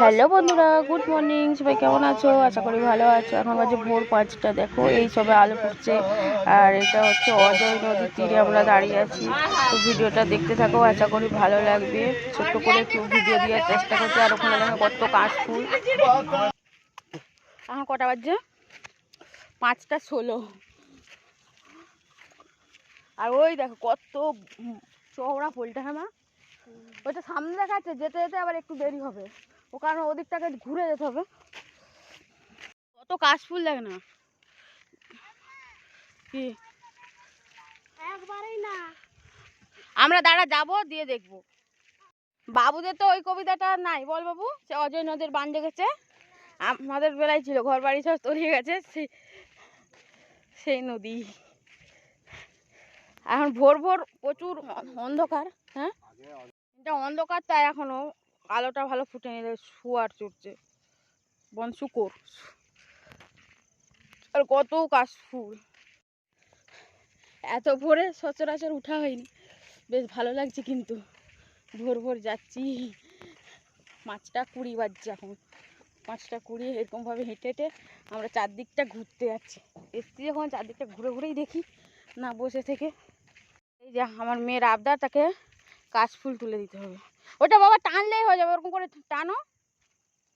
Hello বন্ধুরা, good morning. সবাই কেমন আছো? আশা করি ভালো আছো। এখন বাজে ভোর 5টা। দেখো এই সবে আলো ফুটছে, আর এটা হচ্ছে অজয় নদীর তীরে আমরা দাঁড়িয়ে আছি। তো ভিডিওটা দেখতে থাকো, আশা করি ভালো লাগবে। ছোট্ট করে একটু ভিডিও দেওয়ার চেষ্টা করছি। আর ওখানে দেখো কত কাশফুল। এখন কটা বাজছে? 5টা 16। আর ওই দেখো কত চওড়া পোলটা। হ্যাঁ মা, ওইটা সামনে দেখা যাচ্ছে। যেতে যেতে আবার একটু দেরি হবে, ও কারণ ওদিকটাকে ঘুরে যেতে হবে। কত কাশফুল দেখ না। কি একবারেই না, আমরা দাঁড়া যাবো, দিয়ে দেখবো। বাবুদের তো ওই কবিতাটা নাই, বল বাবু। সে অজয় নদীর বান দেখেছে, আমাদের বেলায় ছিল, ঘর বাড়ি সব তলিয়ে গেছে সেই নদী। এখন ভোর ভোর প্রচুর অন্ধকার। হ্যাঁ, এটা অন্ধকার, তাই এখনো আলোটা ভালো ফুটে নিলে শুয়ার চড়ছে বন শুকর। আর কত কাশফুল। এত ভোরে সচরাচর উঠা হয়নি, বেশ ভালো লাগছে। কিন্তু ভোর ভোর যাচ্ছি। 5টা 20 বাজছে এখন। 5টা 20 এরকমভাবে হেঁটে হেঁটে আমরা চারদিকটা ঘুরতে যাচ্ছি। এসছি যখন চারদিকটা ঘুরে ঘুরেই দেখি, না বসে থেকে। এই যে আমার মেয়ের আবদার, তাকে কাশফুল তুলে দিতে হবে। ওটা বাবা টানলেই হয়ে যাবে, ওরকম করে টানো।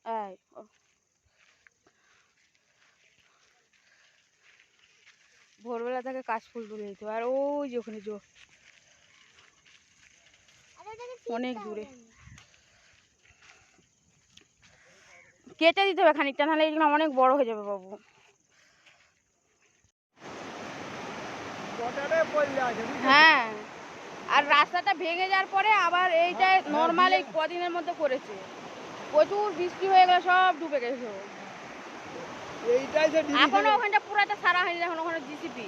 এই ভোরবেলা তাকে কাশফুল তুলে দিতে হবে। আর ওই যে ওখানে অনেক দূরে কেটে দিতে হবে খানিকটা, নাহলে এগুলো অনেক বড় হয়ে যাবে বাবু। হ্যাঁ, আর রাস্তাটা ভেঙে যাওয়ার পরে আবার এইটাই নর্মাল এই কদিনের মধ্যে করেছে। প্রচুর বৃষ্টি হয়ে গেলে সব ডুবে গেছে। এখনো ওখানটা পুরাটা সারা হয়নি, এখন ওখানে জিসিপি।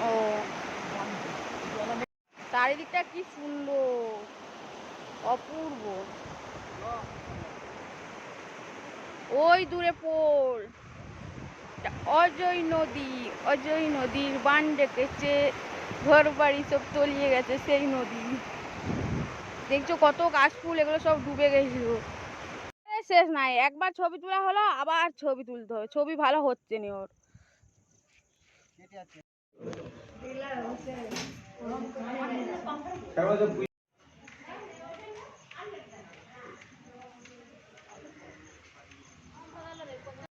ও, চারিদিকটা কি সুন্দর, অপূর্ব। ওই দূরে পোল, অজয় নদী। অজয় নদীর বান ডেকেছে, ঘর বাড়ি সব তলিয়ে গেছে সেই নদী। দেখছো কত কাশফুল, এগুলো সব ডুবে গেছিল। শেষ নাই, একবার ছবি তোলা হলো, আবার ছবি তুলতে হবে। ছবি ভালো হচ্ছে না ওর।